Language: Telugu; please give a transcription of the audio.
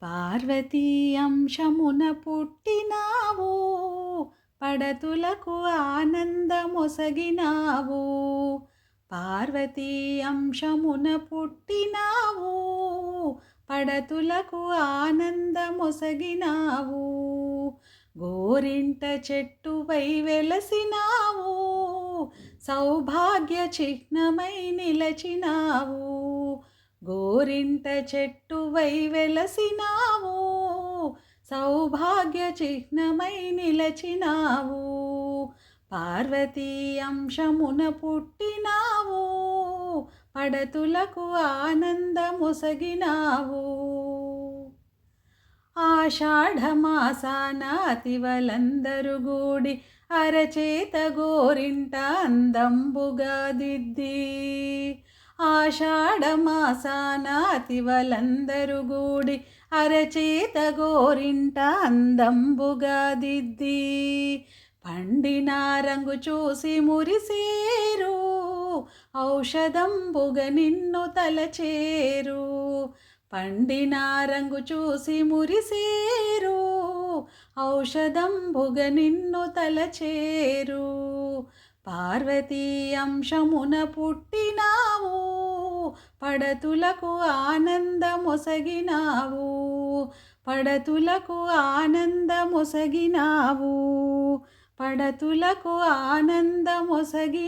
పార్వతీ అంశమున పుట్టినావు, పడతులకు ఆనందమొసగినావు. పార్వతీ అంశమున పుట్టినావు, పడతులకు ఆనందమొసగినావు. గోరింట చెట్టువై వెలసినావు, సౌభాగ్య చిహ్నమై నిలచినావు. గోరింట చెట్టువై వెలసినావు, సౌభాగ్య చిహ్నమై నిలచినావు. పార్వతీ అంశమున పుట్టినావు, పడతులకు ఆనందమొసగినావు. ఆషాఢమాసాన అతివలందరు గూడి అరచేత గోరింట అందంబుగా దిద్ది. ఆషాఢమాసాన అతివలందరు గూడి అరచేత గోరింట అందంబుగా దిద్ది. పండిన రంగు చూసి మురిసేరు, ఔషధంబుగ నిన్ను తలచేరు. పండిన రంగు చూసి మురిసేరు, ఔషధంబుగ నిన్ను తలచేరు. పార్వతీ అంశమున పుట్టినావు, పడతులకు ఆనందమొసగినావు. పడతులకు ఆనందమొసగినావు, పడతులకు ఆనందమొసగినావు.